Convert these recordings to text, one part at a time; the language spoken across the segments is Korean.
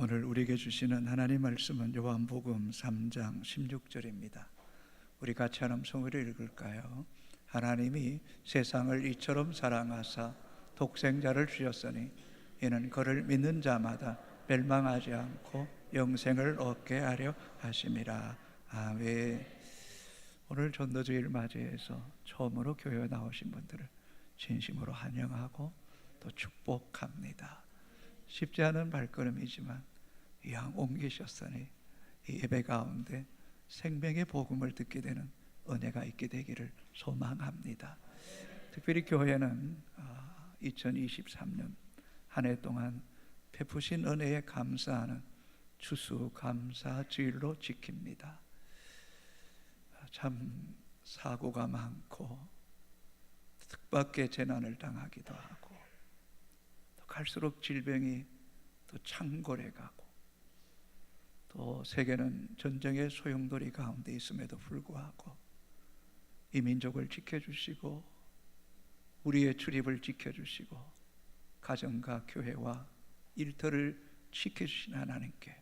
오늘 우리에게 주시는 하나님 말씀은 요한복음 3장 16절입니다. 우리 같이 한 음성으로 읽을까요? 하나님이 세상을 이처럼 사랑하사 독생자를 주셨으니 이는 그를 믿는 자마다 멸망하지 않고 영생을 얻게 하려 하심이라. 아멘. 오늘 전도주의를 맞이해서 처음으로 교회에 나오신 분들을 진심으로 환영하고 또 축복합니다. 쉽지 않은 발걸음이지만 이왕 옮기셨으니 이 예배 가운데 생명의 복음을 듣게 되는 은혜가 있게 되기를 소망합니다. 특별히 교회는 2023년 한 해 동안 베푸신 은혜에 감사하는 추수감사주일로 지킵니다. 참 사고가 많고 뜻밖의 재난을 당하기도 하고 또 갈수록 질병이 또 창궐해 가고 또 세계는 전쟁의 소용돌이 가운데 있음에도 불구하고 이 민족을 지켜주시고 우리의 출입을 지켜주시고 가정과 교회와 일터를 지켜주신 하나님께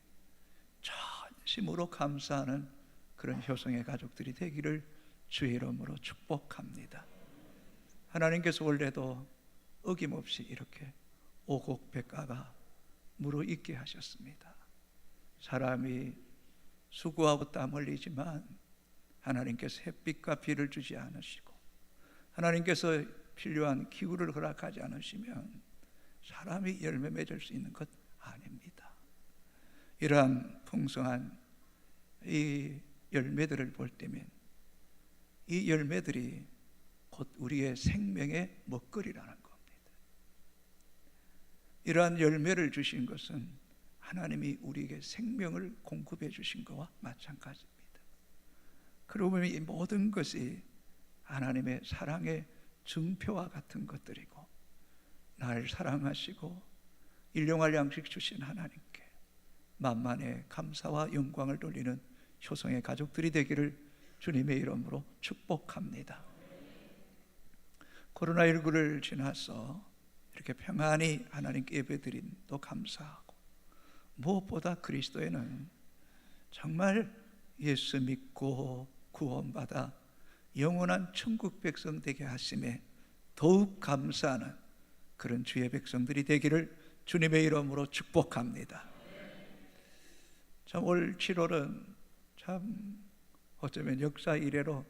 전심으로 감사하는 그런 효성의 가족들이 되기를 주의 이름으로 축복합니다. 하나님께서 원래도 어김없이 이렇게 오곡백과가 무르익게 하셨습니다. 사람이 수고하고 땀 흘리지만 하나님께서 햇빛과 비를 주지 않으시고 하나님께서 필요한 기후를 허락하지 않으시면 사람이 열매 맺을 수 있는 것 아닙니다. 이러한 풍성한 이 열매들을 볼 때면 이 열매들이 곧 우리의 생명의 먹거리라는 겁니다. 이러한 열매를 주신 것은 하나님이 우리에게 생명을 공급해 주신 것과 마찬가지입니다. 그러고 보면 이 모든 것이 하나님의 사랑의 증표와 같은 것들이고 날 사랑하시고 일용할 양식 주신 하나님께 만만의 감사와 영광을 돌리는 효성의 가족들이 되기를 주님의 이름으로 축복합니다. 코로나19를 지나서 이렇게 평안히 하나님께 예배드린 또 감사하고 무엇보다 그리스도에는 정말 예수 믿고 구원받아 영원한 천국 백성 되게 하심에 더욱 감사하는 그런 주의 백성들이 되기를 주님의 이름으로 축복합니다. 참 올 7월은 참 어쩌면 역사 이래로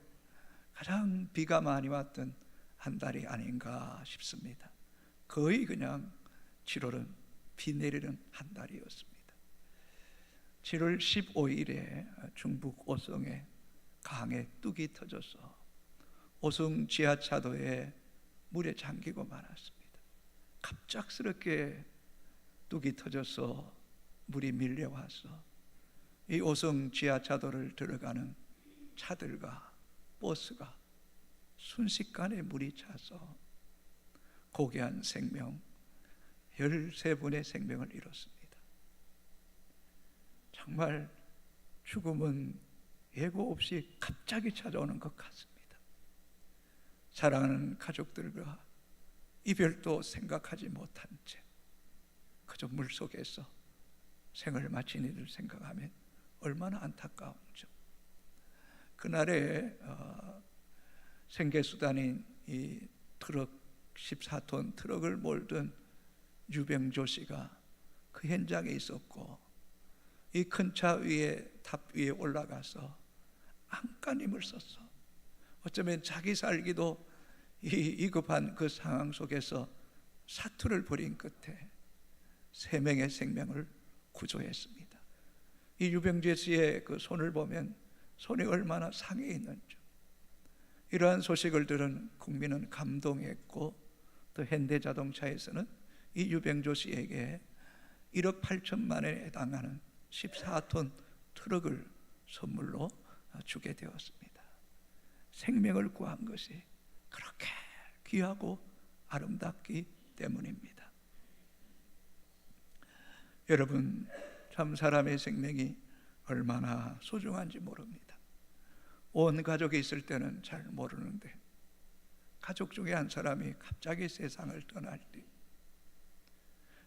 가장 비가 많이 왔던 한 달이 아닌가 싶습니다. 거의 그냥 7월은 비 내리는 한 달이었습니다. 7월 15일에 중북 오송에 강에 뚝이 터져서 오송 지하차도에 물에 잠기고 말았습니다. 갑작스럽게 뚝이 터져서 물이 밀려와서 이 오송 지하차도를 들어가는 차들과 버스가 순식간에 물이 차서 고귀한 생명 13분의 생명을 잃었습니다. 정말 죽음은 예고 없이 갑자기 찾아오는 것 같습니다. 사랑하는 가족들과 이별도 생각하지 못한 채 그저 물속에서 생을 마친 이들 생각하면 얼마나 안타까운지. 그날에 생계수단인 이 트럭 14톤 트럭을 몰던 유병조 씨가 그 현장에 있었고 이 큰 차 위에 탑 위에 올라가서 안간힘을 썼어. 어쩌면 자기 살기도 위급한 그 상황 속에서 사투를 벌인 끝에 3명의 생명을 구조했습니다. 이 유병재 씨의 그 손을 보면 손이 얼마나 상해 있는지. 이러한 소식을 들은 국민은 감동했고 또 현대자동차에서는 이 유병조 씨에게 1억 8천만 원에 해당하는 14톤 트럭을 선물로 주게 되었습니다. 생명을 구한 것이 그렇게 귀하고 아름답기 때문입니다. 여러분, 참 사람의 생명이 얼마나 소중한지 모릅니다. 온 가족이 있을 때는 잘 모르는데 가족 중에 한 사람이 갑자기 세상을 떠날 때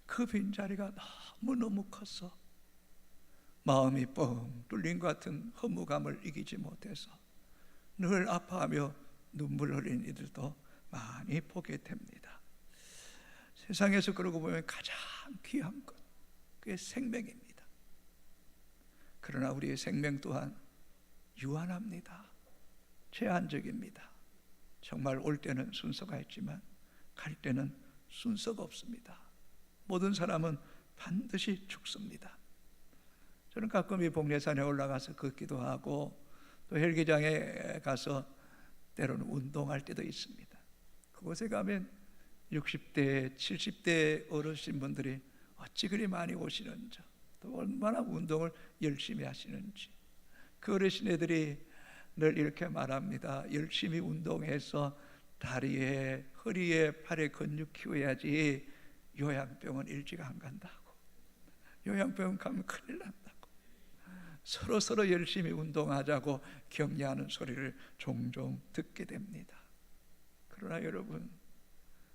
그 빈자리가 너무너무 컸어 마음이 뻥 뚫린 것 같은 허무감을 이기지 못해서 늘 아파하며 눈물 흘린 이들도 많이 보게 됩니다. 세상에서 그러고 보면 가장 귀한 것, 그게 생명입니다. 그러나 우리의 생명 또한 유한합니다. 제한적입니다. 정말 올 때는 순서가 있지만 갈 때는 순서가 없습니다. 모든 사람은 반드시 죽습니다. 저는 가끔 이 복례산에 올라가서 걷기도 하고 또 헬기장에 가서 때로는 운동할 때도 있습니다. 그곳에 가면 60대, 70대 어르신분들이 어찌 그리 많이 오시는지, 또 얼마나 운동을 열심히 하시는지. 그 어르신애들이 늘 이렇게 말합니다. 열심히 운동해서 다리에, 허리에, 팔에 근육 키워야지 요양병원 일찍 안 간다고. 요양병원 가면 큰일 난다고. 서로 열심히 운동하자고 격려하는 소리를 종종 듣게 됩니다. 그러나 여러분,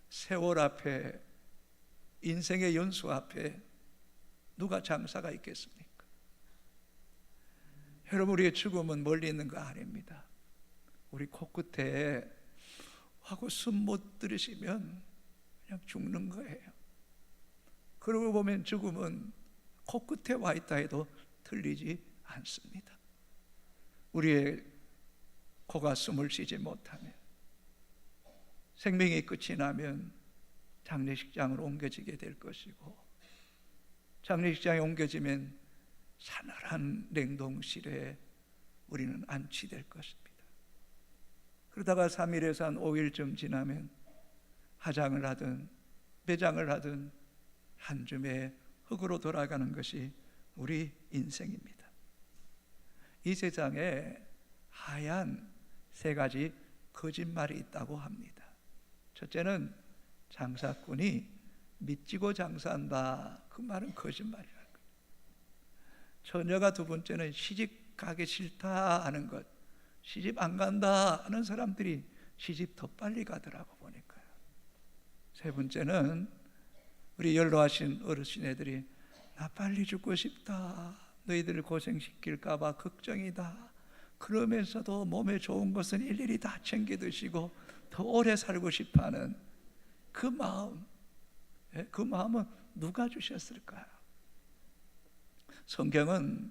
세월 앞에, 인생의 연수 앞에 누가 장사가 있겠습니까? 여러분, 우리의 죽음은 멀리 있는 거 아닙니다. 우리 코끝에 하고 숨 못 들이시면 그냥 죽는 거예요. 그러고 보면 죽음은 코끝에 와 있다 해도 틀리지 않습니다. 우리의 코가 숨을 쉬지 못하면, 생명이 끝이 나면 장례식장으로 옮겨지게 될 것이고, 장례식장에 옮겨지면 사늘한 냉동실에 우리는 안치될 것입니다. 그러다가 3일에서 한 5일쯤 지나면 화장을 하든 매장을 하든 한 줌의 흙으로 돌아가는 것이 우리 인생입니다. 이 세상에 하얀 세 가지 거짓말이 있다고 합니다. 첫째는 장사꾼이 미치고 장사한다. 그 말은 거짓말이라는 거예요. 처녀가 두 번째는 시집 가기 싫다 하는 것, 시집 안 간다 하는 사람들이 시집 더 빨리 가더라고 보니까요. 세 번째는 우리 연로하신 어르신애들이 나 빨리 죽고 싶다, 너희들을 고생시킬까 봐 걱정이다, 그러면서도 몸에 좋은 것은 일일이 다 챙겨 드시고 더 오래 살고 싶어하는 그 마음, 그 마음은 누가 주셨을까요? 성경은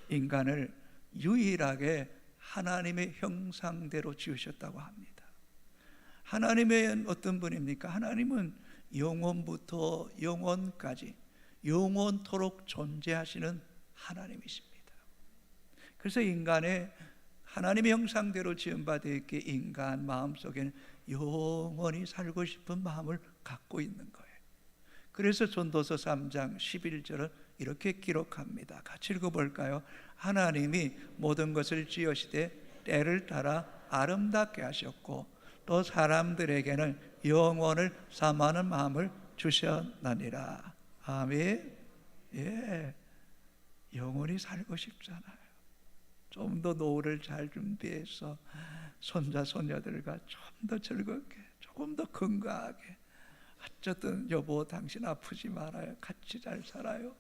인간을 유일하게 하나님의 형상대로 지으셨다고 합니다. 하나님은 어떤 분입니까? 하나님은 영원부터 영원까지 영원토록 존재하시는 하나님이십니다. 그래서 인간의 하나님의 형상대로 지음받아 있기에 인간 마음속에는 영원히 살고 싶은 마음을 갖고 있는 거예요. 그래서 전도서 3장 11절은 이렇게 기록합니다. 같이 읽어볼까요? 하나님이 모든 것을 지으시되 때를 따라 아름답게 하셨고 또 사람들에게는 영원을 사모하는 마음을 주셨나니라. 아멘. 예, 영원히 살고 싶잖아요. 좀 더 노후를 잘 준비해서 손자 손녀들과 좀 더 즐겁게, 조금 더 건강하게, 어쨌든 여보 당신 아프지 말아요, 같이 잘 살아요.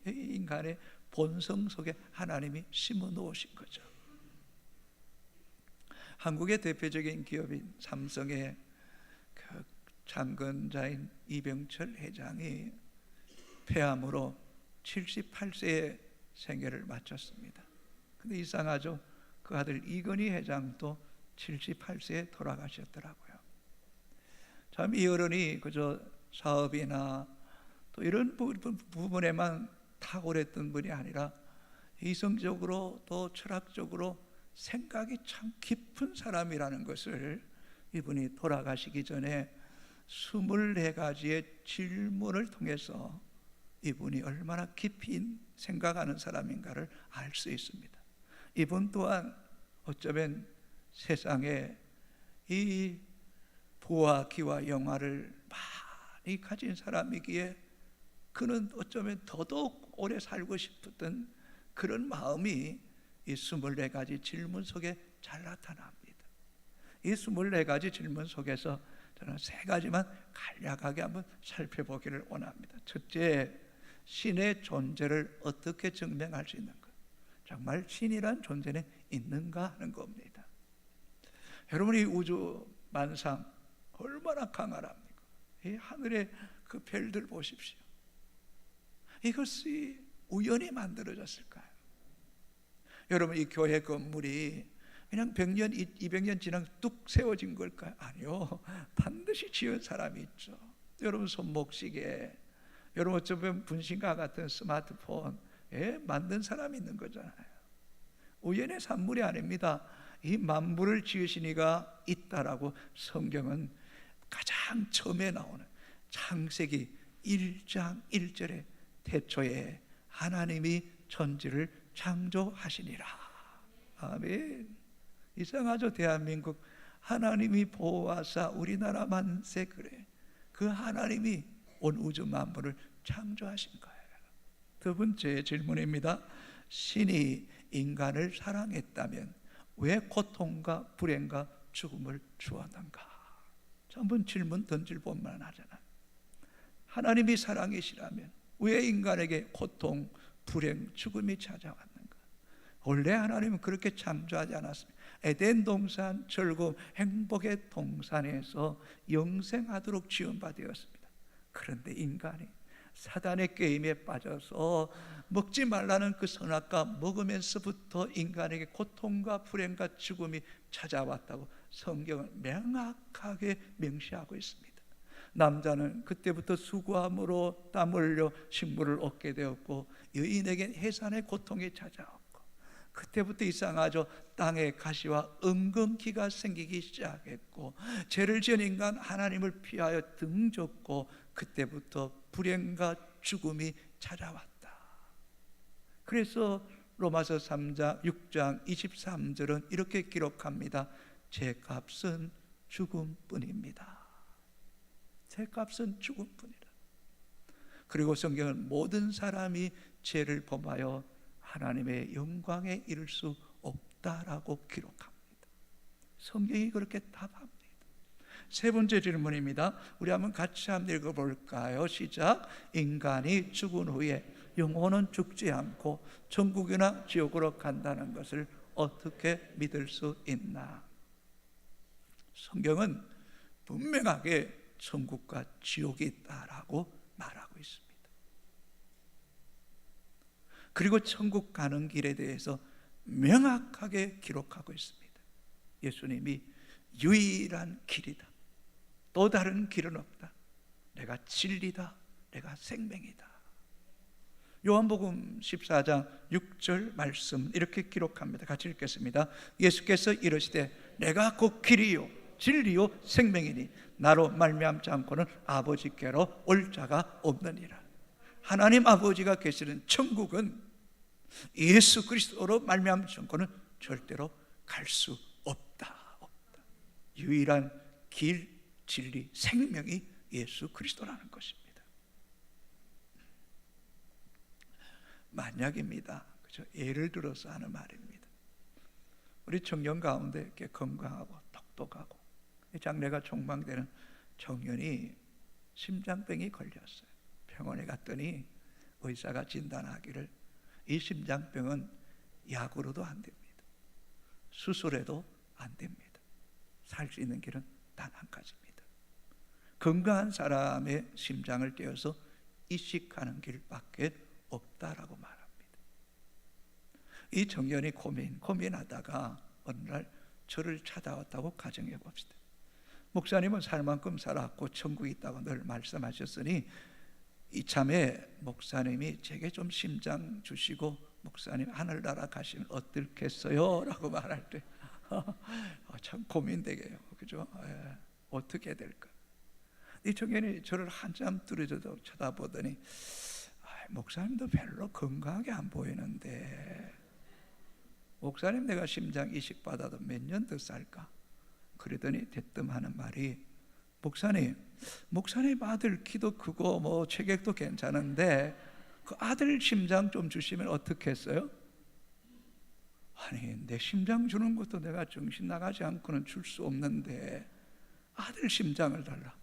이 인간의 본성 속에 하나님이 심어 놓으신 거죠. 한국의 대표적인 기업인 삼성의 그 창건자인 이병철 회장이 폐암으로 78세에 생애를 마쳤습니다. 근데 이상하죠? 그 아들 이건희 회장도 78세에 돌아가셨더라고요. 참 이 어른이 그저 사업이나 또 이런 부분에만 탁월했던 분이 아니라 이성적으로 또 철학적으로 생각이 참 깊은 사람이라는 것을 이분이 돌아가시기 전에 24가지의 질문을 통해서 이분이 얼마나 깊이 생각하는 사람인가를 알 수 있습니다. 이분 또한 어쩌면 세상에 이 부와 기와 영화를 많이 가진 사람이기에 그는 어쩌면 더더욱 오래 살고 싶었던 그런 마음이 이 24가지 질문 속에 잘 나타납니다. 이 24가지 질문 속에서 저는 3가지만 간략하게 한번 살펴보기를 원합니다. 첫째, 신의 존재를 어떻게 증명할 수 있는 것. 정말 신이란 존재는 있는가 하는 겁니다. 여러분이 우주 만상 얼마나 강하랍니까? 이 하늘의 그 별들 보십시오. 이것이 우연히 만들어졌을까요? 여러분, 이 교회 건물이 그냥 100년, 200년 지나서 뚝 세워진 걸까요? 아니요. 반드시 지은 사람이 있죠. 여러분 손목시계, 여러분 어쩌면 분신과 같은 스마트폰 만든 사람이 있는 거잖아요. 우연의 산물이 아닙니다. 이 만물을 지으신 이가 있다라고 성경은 가장 처음에 나오는 창세기 1장 1절에 태초에 하나님이 천지를 창조하시니라. 아멘. 이상하죠? 대한민국 하나님이 보호하사 우리나라 만세 그래. 그 하나님이 온 우주 만물을 창조하신 거예요. 두 번째 질문입니다. 신이 인간을 사랑했다면 왜 고통과 불행과 죽음을 주었는가? 한번 질문 던질 법만 하잖아요. 하나님이 사랑이시라면 왜 인간에게 고통, 불행, 죽음이 찾아왔는가? 원래 하나님은 그렇게 창조하지 않았습니다. 에덴 동산, 즐거움, 행복의 동산에서 영생하도록 지은 바 되었습니다. 그런데 인간이 사단의 게임에 빠져서 먹지 말라는 그 선악과 먹으면서부터 인간에게 고통과 불행과 죽음이 찾아왔다고 성경은 명확하게 명시하고 있습니다. 남자는 그때부터 수고함으로 땀 흘려 식물을 얻게 되었고, 여인에겐 해산의 고통이 찾아왔고, 그때부터 이상하죠. 땅에 가시와 은근기가 생기기 시작했고, 죄를 지은 인간 하나님을 피하여 등졌고, 그때부터 불행과 죽음이 찾아왔다. 그래서 로마서 3장 6장 23절은 이렇게 기록합니다. 죄값은 죽음뿐입니다. 죄값은 죽음뿐이라. 그리고 성경은 모든 사람이 죄를 범하여 하나님의 영광에 이를 수 없다라고 기록합니다. 성경이 그렇게 답합니다. 세 번째 질문입니다. 우리 한번 같이 한번 읽어볼까요? 시작. 인간이 죽은 후에 영혼은 죽지 않고 천국이나 지옥으로 간다는 것을 어떻게 믿을 수 있나? 성경은 분명하게 천국과 지옥이 있다라고 말하고 있습니다. 그리고 천국 가는 길에 대해서 명확하게 기록하고 있습니다. 예수님이 유일한 길이다. 또 다른 길은 없다. 내가 진리다. 내가 생명이다. 요한복음 14장 6절 말씀 이렇게 기록합니다. 같이 읽겠습니다. 예수께서 이르시되 내가 곧 길이요 진리요 생명이니 나로 말미암지 않고는 아버지께로 올 자가 없느니라. 하나님 아버지가 계시는 천국은 예수 그리스도로 말미암지 않고는 절대로 갈 수 없다. 유일한 길, 진리, 생명이 예수 그리스도라는 것입니다. 만약입니다. 그렇죠? 예를 들어서 하는 말입니다. 우리 청년 가운데 이렇게 건강하고 똑똑하고 장래가 촉망되는 청년이 심장병이 걸렸어요. 병원에 갔더니 의사가 진단하기를 이 심장병은 약으로도 안 됩니다. 수술해도 안 됩니다. 살 수 있는 길은 단 한 가지입니다. 건강한 사람의 심장을 떼어서 이식하는 길밖에 없다라고 말합니다. 이 청년이 고민하다가 어느 날 저를 찾아왔다고 가정해 봅시다. 목사님은 살 만큼 살았고 천국이 있다고 늘 말씀하셨으니 이참에 목사님이 제게 좀 심장 주시고 목사님 하늘나라 가시면 어떻겠어요? 라고 말할 때 참 고민되게 해요. 그죠? 어떻게 해야 될까? 이 청년이 저를 한참 뚫어져도 쳐다보더니 목사님도 별로 건강하게 안 보이는데 목사님 내가 심장 이식 받아도 몇 년 더 살까? 그러더니 대뜸 하는 말이 목사님 아들 키도 크고 뭐 체격도 괜찮은데 그 아들 심장 좀 주시면 어떻겠어요? 아니 내 심장 주는 것도 내가 정신 나가지 않고는 줄 수 없는데 아들 심장을 달라.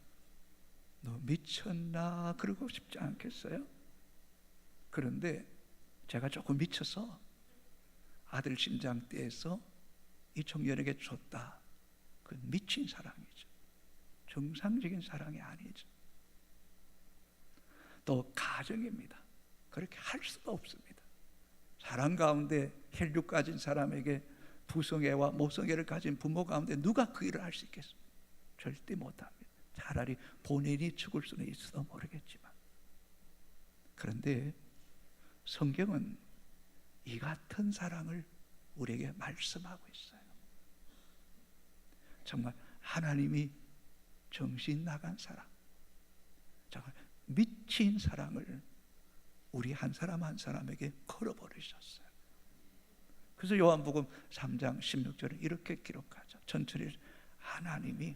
너 미쳤나? 그러고 싶지 않겠어요? 그런데 제가 조금 미쳐서 아들 심장 떼서 이 청년에게 줬다. 그 미친 사랑이죠. 정상적인 사랑이 아니죠. 또 가정입니다. 그렇게 할 수가 없습니다. 사랑 가운데 혈육 가진 사람에게 부성애와 모성애를 가진 부모 가운데 누가 그 일을 할 수 있겠습니까? 절대 못합니다. 차라리 본인이 죽을 수는 있어 모르겠지만. 그런데 성경은 이 같은 사랑을 우리에게 말씀하고 있어요. 정말 하나님이 정신 나간 사랑, 정말 미친 사랑을 우리 한 사람 한 사람에게 걸어버리셨어요. 그래서 요한복음 3장 16절에 이렇게 기록하죠. 천천히 하나님이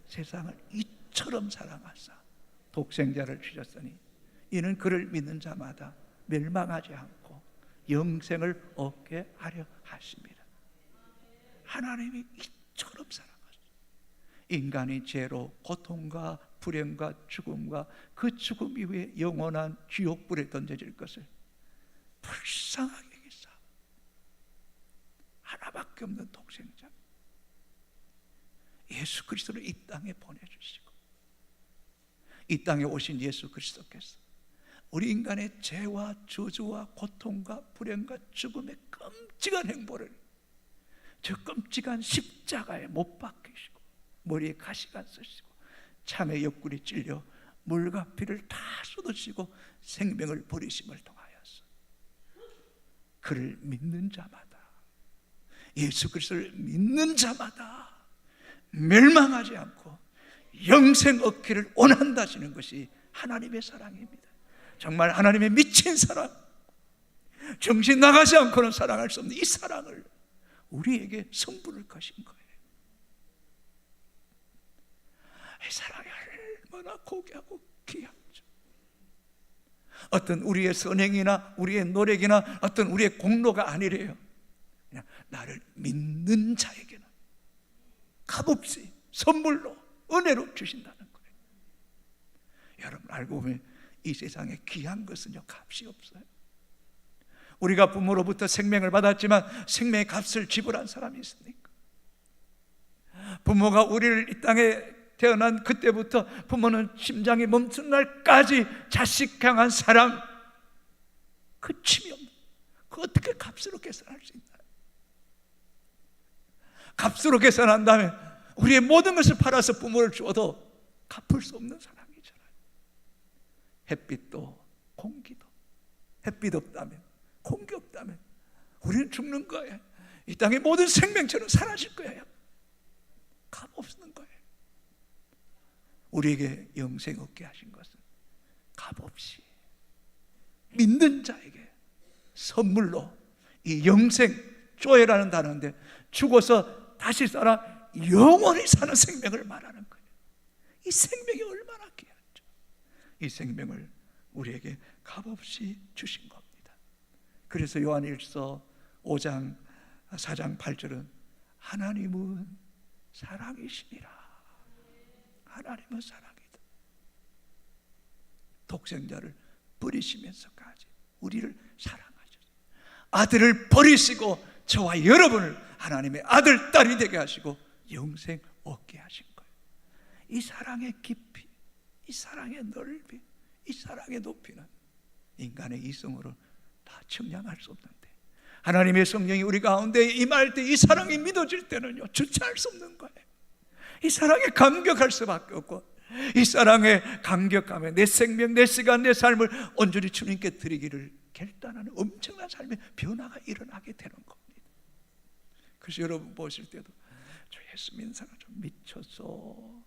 세상을 이처럼 사랑하사 독생자를 주셨으니 이는 그를 믿는 자마다 멸망하지 않고 영생을 얻게 하려 하십니다. 하나님이 이처럼 사랑하셨어요. 인간이 죄로 고통과 불행과 죽음과 그 죽음 이후에 영원한 지옥불에 던져질 것을 불쌍하게 여기사 하나밖에 없는 독생자 예수 그리스도를 이 땅에 보내주시고, 이 땅에 오신 예수 그리스도께서 우리 인간의 죄와 저주와 고통과 불행과 죽음의 끔찍한 행보를 저 끔찍한 십자가에 못 박히시고 머리에 가시관 쓰시고 참의 옆구리 찔려 물과 피를 다 쏟으시고 생명을 버리심을 통하여서 그를 믿는 자마다, 예수 그리스도를 믿는 자마다 멸망하지 않고 영생 얻기를 원한다시는 것이 하나님의 사랑입니다. 정말 하나님의 미친 사랑, 정신 나가지 않고는 사랑할 수 없는 이 사랑을 우리에게 선물을 거신 거예요. 이 사랑이 얼마나 고귀하고 귀하죠. 어떤 우리의 선행이나 우리의 노력이나 어떤 우리의 공로가 아니래요. 그냥 나를 믿는 자에게는 값없이 선물로 은혜로 주신다는 거예요. 여러분 알고 보면 이 세상에 귀한 것은요 값이 없어요. 우리가 부모로부터 생명을 받았지만 생명의 값을 지불한 사람이 있습니까? 부모가 우리를 이 땅에 태어난 그때부터 부모는 심장이 멈춘 날까지 자식 향한 사랑, 그침이 없는, 그 어떻게 값으로 계산할 수 있나요? 값으로 계산한다면 우리의 모든 것을 팔아서 부모를 주어도 갚을 수 없는 사랑이잖아요. 햇빛도 공기도, 햇빛 없다면, 공기 없다면 우리는 죽는 거예요. 이 땅의 모든 생명체는 사라질 거예요. 값 없는 거예요. 우리에게 영생 얻게 하신 것은 값없이 믿는 자에게 선물로 이 영생, 조회라는 단어인데 죽어서 다시 살아 영원히 사는 생명을 말하는 거예요. 이 생명이 얼마나 귀하죠. 이 생명을 우리에게 값없이 주신 겁니다. 그래서 요한일서 5장 4장 8절은 하나님은 사랑이시니라. 하나님은 사랑이다. 독생자를 버리시면서까지 우리를 사랑하셨어요. 아들을 버리시고 저와 여러분을 하나님의 아들, 딸이 되게 하시고 영생 얻게 하신 거예요. 이 사랑의 깊이, 이 사랑의 넓이, 이 사랑의 높이는 인간의 이성으로 다 측량할 수 없는데 하나님의 성령이 우리 가운데 임할 때 이 사랑이 믿어질 때는요 주체할 수 없는 거예요. 이 사랑에 감격할 수밖에 없고 이 사랑에 감격하며 내 생명, 내 시간, 내 삶을 온전히 주님께 드리기를 결단하는 엄청난 삶의 변화가 일어나게 되는 겁니다. 그래서 여러분 보실 때도 저 예수 믿는 사람 좀 미쳤어.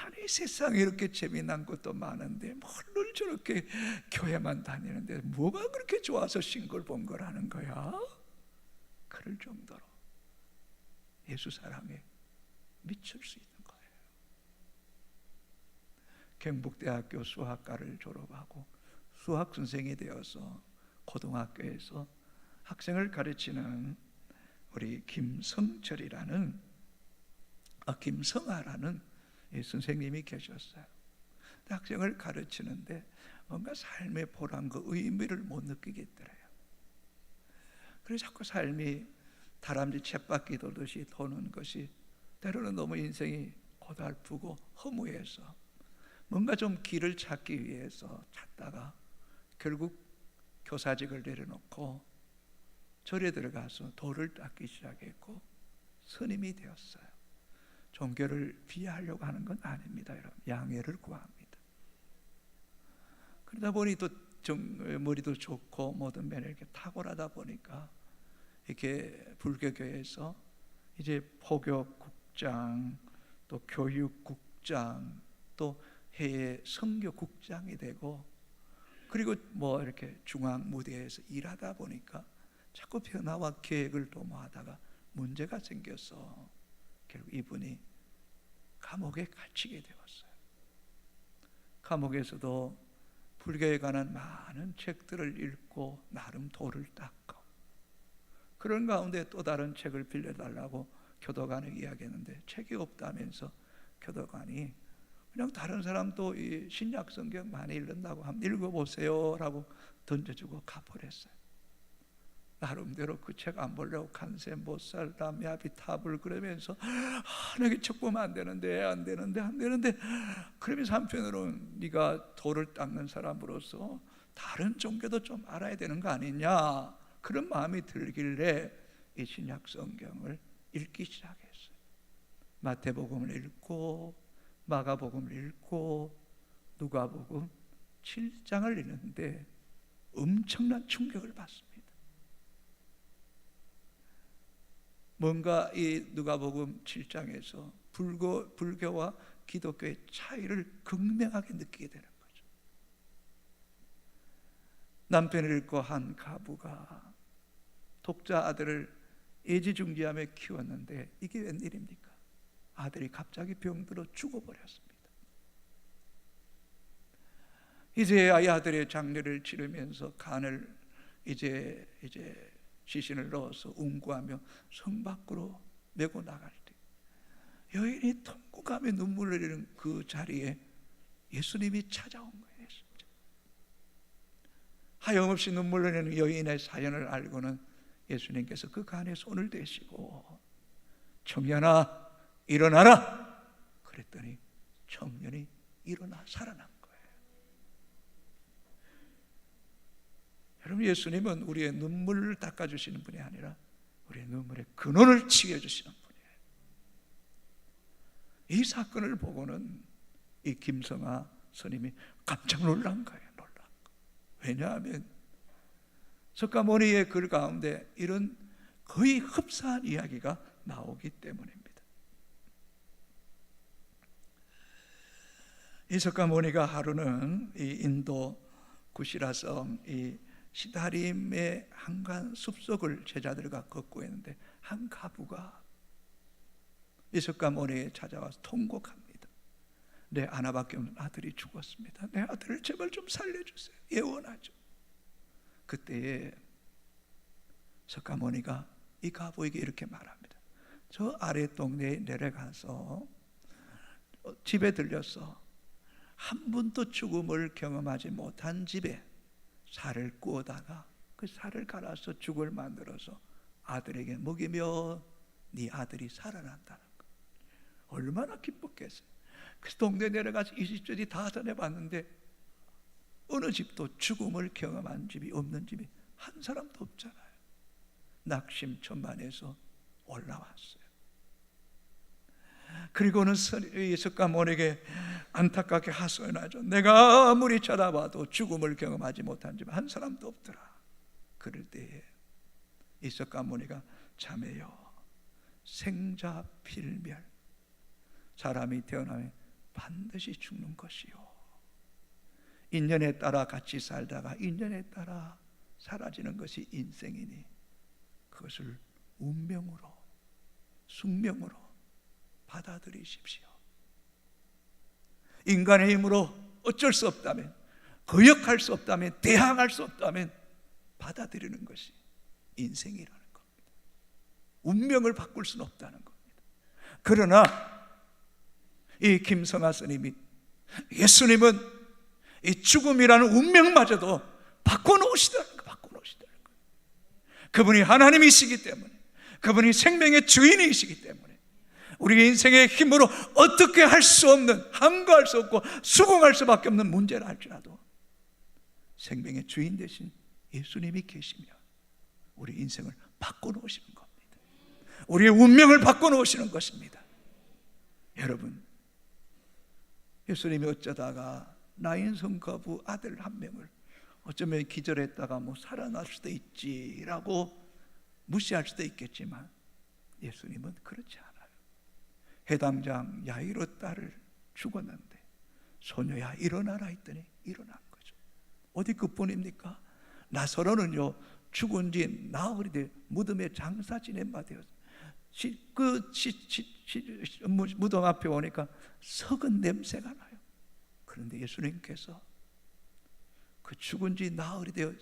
아니 세상에 이렇게 재미난 것도 많은데 뭘 저렇게 교회만 다니는데 뭐가 그렇게 좋아서 싱글벙글하는 거야? 그럴 정도로 예수 사랑에 미칠 수 있는 거예요. 경북대학교 수학과를 졸업하고 수학 선생이 되어서 고등학교에서 학생을 가르치는 우리 김성아라는 선생님이 계셨어요. 학생을 가르치는데 뭔가 삶의 보람과 의미를 못 느끼겠더래요. 그래서 자꾸 삶이 다람쥐 쳇바퀴 돌듯이 도는 것이 때로는 너무 인생이 고달프고 허무해서 뭔가 좀 길을 찾기 위해서 찾다가 결국 교사직을 내려놓고 절에 들어가서 돌을 닦기 시작했고 스님이 되었어요. 종교를 비하하려고 하는 건 아닙니다, 여러분. 양해를 구합니다. 그러다 보니 또 머리도 좋고 모든 면에 이렇게 탁월하다 보니까 이렇게 불교계에서 이제 포교국장, 또 교육국장, 또 해외 선교국장이 되고, 그리고 뭐 이렇게 중앙 무대에서 일하다 보니까 자꾸 변화와 계획을 도모하다가 문제가 생겨서 결국 이분이 감옥에 갇히게 되었어요. 감옥에서도 불교에 관한 많은 책들을 읽고 나름 돌을 닦고, 그런 가운데 또 다른 책을 빌려달라고 교도관에 이야기했는데 책이 없다면서 교도관이 그냥 다른 사람도 이 신약 성경 많이 읽는다고 한번 읽어보세요 라고 던져주고 가버렸어요. 나름대로 그 책 안 보려고 간세 못 살다 미아비탑을 그러면서 내가 책 보면 안 되는데 그러면서 한편으로는 네가 돌을 닦는 사람으로서 다른 종교도 좀 알아야 되는 거 아니냐, 그런 마음이 들길래 이 신약 성경을 읽기 시작했어요. 마태복음을 읽고 마가복음을 읽고 누가복음 7장을 읽는데 엄청난 충격을 받습니다. 뭔가 이 누가복음 7장에서 불교와 기독교의 차이를 극명하게 느끼게 되는 거죠. 남편을 잃고 한 가부가 독자 아들을 애지중지하며 키웠는데 이게 웬일입니까? 아들이 갑자기 병들어 죽어버렸습니다. 이제 아들의 장례를 치르면서 간을 이제 시신을 넣어서 운구하며 성 밖으로 메고 나갈 때 여인이 통곡하며 눈물을 흘리는 그 자리에 예수님이 찾아온 거예요. 진짜. 하염없이 눈물 흘리는 여인의 사연을 알고는 예수님께서 그 간에 손을 대시고 청년아 일어나라 그랬더니 청년이 일어나 살아난 거예요. 여러분, 예수님은 우리의 눈물을 닦아주시는 분이 아니라 우리의 눈물의 근원을 치유해주시는 분이에요. 이 사건을 보고는 이 김성아 스님이 깜짝 놀란 거예요. 왜냐하면 석가모니의 글 가운데 이런 거의 흡사한 이야기가 나오기 때문입니다. 이 석가모니가 하루는 이 인도 구시라섬 이 시다림의 한간 숲속을 제자들과 걷고 있는데 한 가부가 이 석가모니에 찾아와서 통곡합니다. 내 하나밖에 없는 아들이 죽었습니다. 내 아들을 제발 좀 살려주세요. 예원하죠. 그때에 석가모니가 이 가부에게 이렇게 말합니다. 저 아래 동네에 내려가서 집에 들려서 한 번도 죽음을 경험하지 못한 집에 살을 구워다가 그 살을 갈아서 죽을 만들어서 아들에게 먹이며 네 아들이 살아난다는 거. 얼마나 기뻤겠어요. 그 동네 내려가서 20절이 다 전해봤는데 어느 집도 죽음을 경험한 집이 없는 집이 한 사람도 없잖아요. 낙심천만해서 올라왔어요. 그리고는 석가모니에게 안타깝게 하소연하죠. 내가 아무리 찾아봐도 죽음을 경험하지 못한 집 한 사람도 없더라. 그럴 때에 이 석가모니가 자매여, 생자필멸, 사람이 태어나면 반드시 죽는 것이요, 인연에 따라 같이 살다가 인연에 따라 사라지는 것이 인생이니 그것을 운명으로, 숙명으로 받아들이십시오. 인간의 힘으로 어쩔 수 없다면, 거역할 수 없다면, 대항할 수 없다면 받아들이는 것이 인생이라는 겁니다. 운명을 바꿀 수는 없다는 겁니다. 그러나 이 김성하 스님이, 예수님은 이 죽음이라는 운명마저도 바꿔놓으시더라는 거예요. 그분이 하나님이시기 때문에, 그분이 생명의 주인이시기 때문에 우리 인생의 힘으로 어떻게 할 수 없는, 함구할 수 없고 수긍할 수밖에 없는 문제를 할지라도 생명의 주인 되신 예수님이 계시면 우리 인생을 바꿔놓으시는 겁니다. 우리의 운명을 바꿔놓으시는 것입니다. 여러분, 예수님이 어쩌다가 나인 성과부 아들 한 명을 어쩌면 기절했다가 살아날 수도 있지라고 무시할 수도 있겠지만 예수님은 그렇지 않아요. 해당장 야이로 딸을 죽었는데 소녀야 일어나라 했더니 일어난 거죠. 어디 그뿐입니까? 나사로는요, 죽은 지 나흘이 돼 무덤에 장사 지낸 바 되었어요. 무덤 앞에 오니까 썩은 냄새가 나요. 그런데 예수님께서 그 죽은 지 나흘이 되어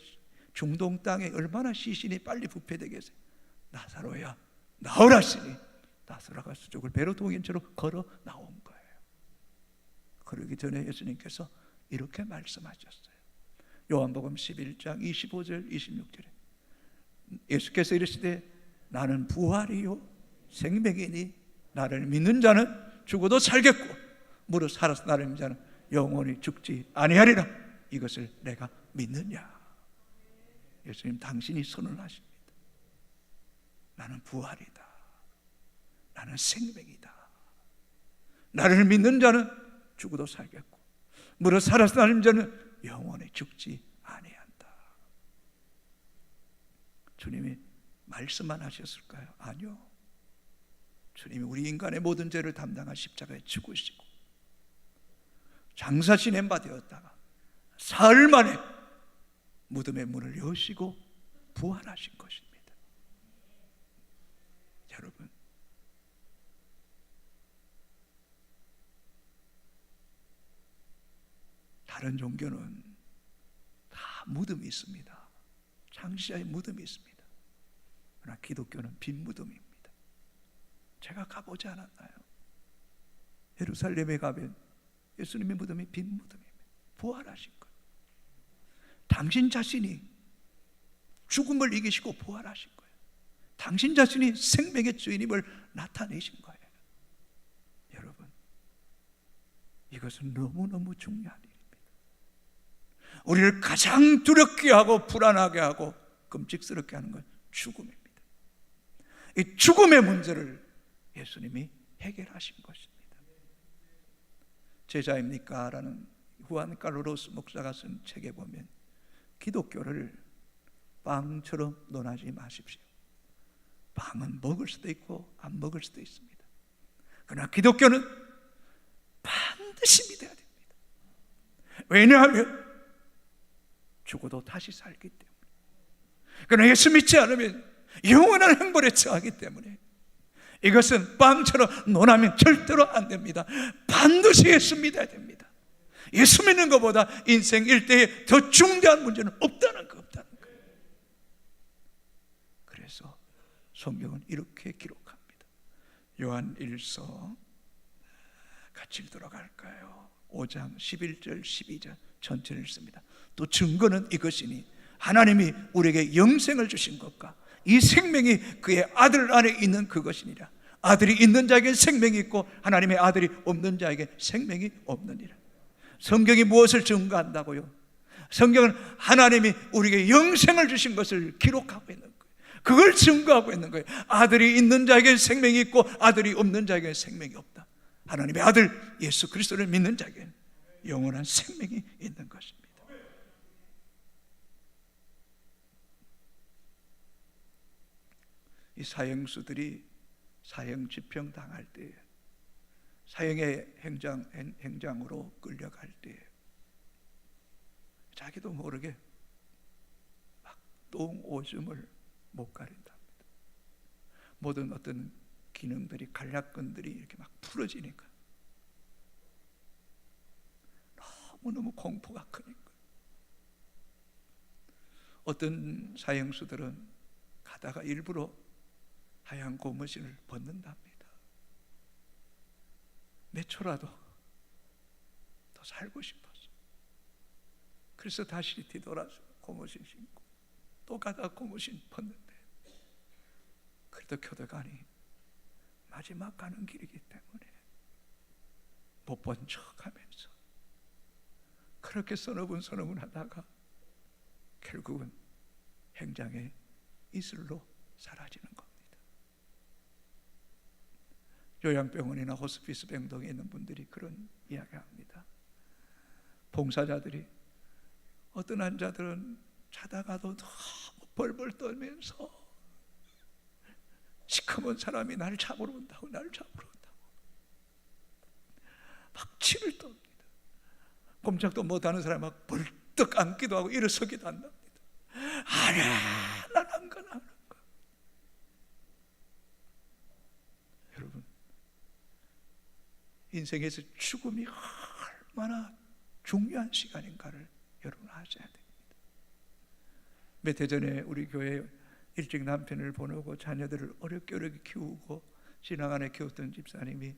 중동 땅에 얼마나 시신이 빨리 부패되겠어요. 나사로야 나오라 하시니 나사로가 수족을 배로 동인처럼 걸어 나온 거예요. 그러기 전에 예수님께서 이렇게 말씀하셨어요. 요한복음 11장 25절 26절에 예수께서 이르시되 나는 부활이요 생명이니 나를 믿는 자는 죽어도 살겠고 무릇 살아서 나를 믿는 자는 영원히 죽지 아니하리라. 이것을 내가 믿느냐? 예수님 당신이 선언하십니다. 나는 부활이다. 나는 생명이다. 나를 믿는 자는 죽어도 살겠고 무릇 살아서 나를 믿는 자는 영원히 죽지 아니한다. 주님이 말씀만 하셨을까요? 아니요. 주님이 우리 인간의 모든 죄를 담당한 십자가에 죽으시고 장사 지낸 바 되었다가 사흘 만에 무덤의 문을 여시고 부활하신 것입니다. 여러분, 다른 종교는 다 무덤이 있습니다. 창시자의 무덤이 있습니다. 그러나 기독교는 빈 무덤입니다. 제가 가보지 않았나요? 예루살렘에 가면 예수님의 무덤이 빈 무덤입니다. 부활하신 것. 당신 자신이 죽음을 이기시고 부활하신 거예요. 당신 자신이 생명의 주인임을 나타내신 거예요. 여러분, 이것은 너무너무 중요한 일입니다. 우리를 가장 두렵게 하고 불안하게 하고 끔찍스럽게 하는 건 죽음입니다. 이 죽음의 문제를 예수님이 해결하신 것입니다. 제자입니까? 라는 후안 칼로로스 목사가 쓴 책에 보면 기독교를 빵처럼 논하지 마십시오. 빵은 먹을 수도 있고 안 먹을 수도 있습니다. 그러나 기독교는 반드시 믿어야 됩니다. 왜냐하면 죽어도 다시 살기 때문에. 그러나 예수 믿지 않으면 영원한 행벌에 처하기 때문에 이것은 빵처럼 논하면 절대로 안 됩니다. 반드시 예수 믿어야 됩니다. 예수 믿는 것보다 인생 일대에 더 중대한 문제는 없다는 거예요. 그래서 성경은 이렇게 기록합니다. 요한 1서 같이 읽도록 할까요? 5장 11절 12절 전체를 읽습니다. 또 증거는 이것이니 하나님이 우리에게 영생을 주신 것과 이 생명이 그의 아들 안에 있는 그것이니라. 아들이 있는 자에게 생명이 있고 하나님의 아들이 없는 자에게 생명이 없느니라. 성경이 무엇을 증거한다고요? 성경은 하나님이 우리에게 영생을 주신 것을 기록하고 있는 거예요. 그걸 증거하고 있는 거예요. 아들이 있는 자에게 생명이 있고 아들이 없는 자에게 생명이 없다. 하나님의 아들 예수 그리스도를 믿는 자에게 영원한 생명이 있는 것입니다. 이 사형수들이 사형 집행 당할 때, 사형의 행장으로 끌려갈 때 자기도 모르게 막 똥 오줌을 못 가린답니다. 모든 어떤 기능들이, 간략근들이 이렇게 막 풀어지니까 너무너무 공포가 크니까 어떤 사형수들은 가다가 일부러 하얀 고무신을 벗는답니다. 몇 초라도 더 살고 싶어서. 그래서 다시 뒤돌아서 고무신 신고 또 가다가 고무신 벗는데 그래도 교도관이 마지막 가는 길이기 때문에 못 본 척하면서 그렇게 서너분 하다가 결국은 행장의 이슬로 사라지는 겁니다. 요양병원이나 호스피스 병동에 있는 분들이 그런 이야기합니다. 봉사자들이 어떤 환자들은 자다가도 너무 벌벌 떨면서 시커먼 사람이 나를 잡으러 온다고 막 치를 떱니다. 꼼짝도 못하는 사람이 막 벌떡 앉기도 하고 일어서기도 한답니다. 아니야, 난 안 가. 여러분, 인생에서 죽음이 얼마나 중요한 시간인가를 여러분 아셔야 됩니다. 몇 해 전에 우리 교회 일찍 남편을 보내고 자녀들을 어렵게 키우고 신앙 안에 키웠던 집사님이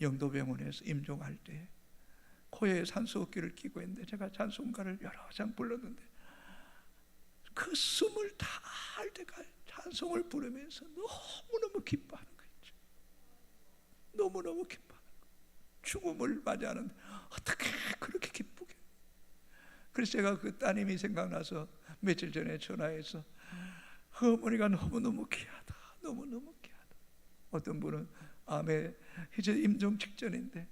영도병원에서 임종할 때 코에 산소호흡기를 끼고 있는데 제가 찬송가를 여러 장 불렀는데 그 숨을 다 할 때가 찬송을 부르면서 너무너무 기뻐하는 거죠. 너무너무 기뻐하는 거예요. 죽음을 맞이하는데 어떻게 그렇게 기쁘게. 그래서 제가 그 따님이 생각나서 며칠 전에 전화해서 어머니가 너무너무 귀하다. 너무너무 귀하다. 어떤 분은 암에 이제 임종 직전인데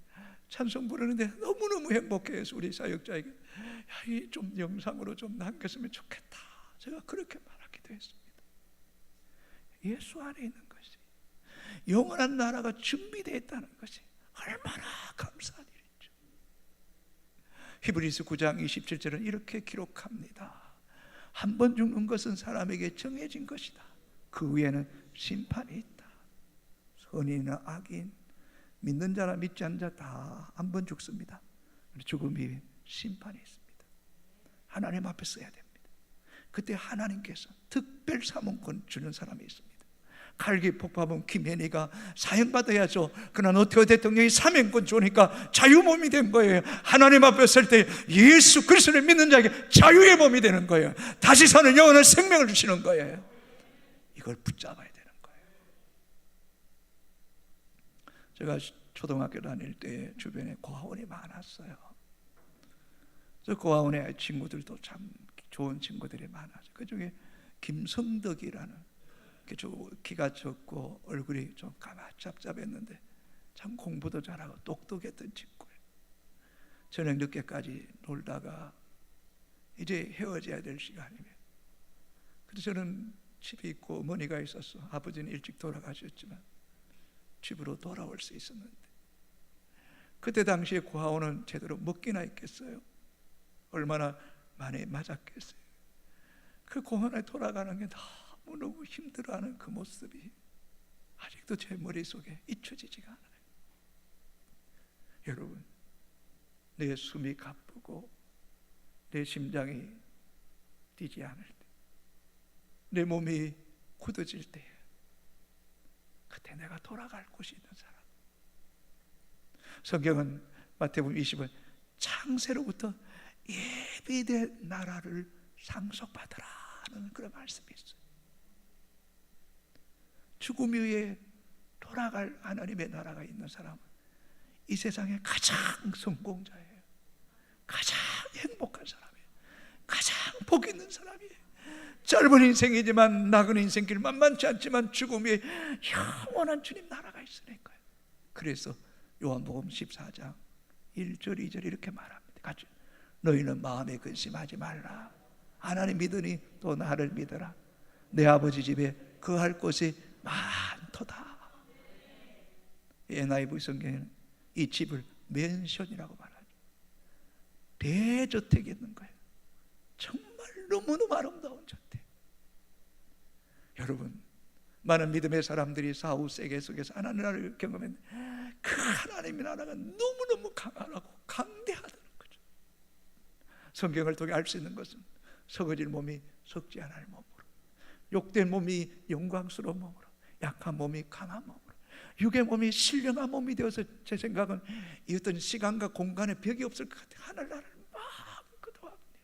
찬송 부르는데 너무너무 행복해해서 우리 사역자에게 이 좀 영상으로 좀 남겼으면 좋겠다. 제가 그렇게 말하기도 했습니다. 예수 안에 있는 것이, 영원한 나라가 준비되어 있다는 것이 얼마나 감사한 일이죠. 히브리서 9장 27절은 이렇게 기록합니다. 한 번 죽는 것은 사람에게 정해진 것이다. 그 위에는 심판이 있다. 선인이나 악인, 믿는 자나 믿지 않는 자 다 한 번 죽습니다. 죽음이 심판이 있습니다. 하나님 앞에 서야 됩니다. 그때 하나님께서 특별 사문권 주는 사람이 있습니다. 칼기 폭파범 김현희가 사형받아야죠. 그러나 노태우 대통령이 사면권 주니까 자유몸이 된 거예요. 하나님 앞에 설 때 예수 그리스도를 믿는 자에게 자유의 몸이 되는 거예요. 다시 사는 영원한 생명을 주시는 거예요. 이걸 붙잡아야 되는 거예요. 제가 초등학교 다닐 때 주변에 고아원이 많았어요. 저 고아원에 친구들도 참 좋은 친구들이 많아서 그중에 김성덕이라는 키가 적고 얼굴이 좀 까맣잡잡했는데 참 공부도 잘하고 똑똑했던 친구예요. 저녁 늦게까지 놀다가 이제 헤어져야 될 시간이에요. 그래서 저는 집에 있고 어머니가 있었어. 아버지는 일찍 돌아가셨지만 집으로 돌아올 수 있었는데 그때 당시에 고아원은 제대로 먹기나 했겠어요? 얼마나 많이 맞았겠어요? 그 고아원에 돌아가는 게 너무 힘들어하는 그 모습이 아직도 제 머릿속에 잊혀지지가 않아요. 여러분, 내 숨이 가쁘고 내 심장이 뛰지 않을 때, 내 몸이 굳어질 때, 그때 내가 돌아갈 곳이 있는 사람. 성경은 마태복음 20은 창세로부터 예비된 나라를 상속받으라는 그런 말씀이 있어요. 죽음 이후에 돌아갈 하나님의 나라가 있는 사람은 이 세상의 가장 성공자예요. 가장 행복한 사람이에요. 가장 복 있는 사람이에요. 짧은 인생이지만 나그네 인생길 만만치 않지만 죽음에 영원한 주님 나라가 있으니까요. 그래서 요한복음 14장 1절 2절 이렇게 말합니다. 같이 너희는 마음에 근심하지 말라. 하나님 믿으니 또 나를 믿어라. 내 아버지 집에 거할 곳이 많도다. NIV 성경에는 이 집을 맨션이라고 말하죠. 대저택이 있는 거예요. 정말 너무너무 아름다운 저택. 여러분, 많은 믿음의 사람들이 사후 세계 속에서 하나님 나라를 경험했는데 그 하나님의 나라가 너무너무 강하고 강대하다는 거죠. 성경을 통해 알 수 있는 것은 썩어질 몸이 썩지 않을 몸으로, 욕된 몸이 영광스러운 몸으로, 약한 몸이 강한 몸으로, 육의 몸이 신령한 몸이 되어서 제 생각은 이 어떤 시간과 공간에 벽이 없을 것 같아요. 하늘나라를 마음껏 합니다.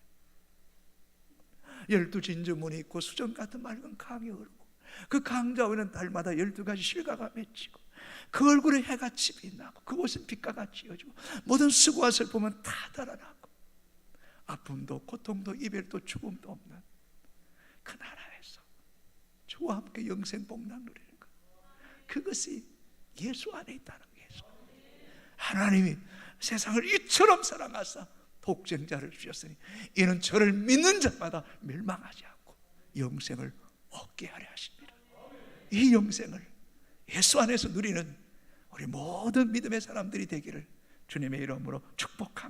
12 진주문이 있고 수정 같은 맑은 강이 흐르고 그 강자 위는 달마다 12가지 실과가 맺히고 그 얼굴에 해같이 빛나고 그곳은 빛과 같이 이어지고 모든 수고와 슬픔은 다 달아나고 아픔도 고통도 이별도 죽음도 없는 그 나라에서 주와 함께 영생 복락 누리는 것, 그것이 예수 안에 있다는 거예요. 하나님이 세상을 이처럼 사랑하사 독생자를 주셨으니 이는 저를 믿는 자마다 멸망하지 않고 영생을 얻게 하려 하십니다. 이 영생을 예수 안에서 누리는 우리 모든 믿음의 사람들이 되기를 주님의 이름으로 축복합니다.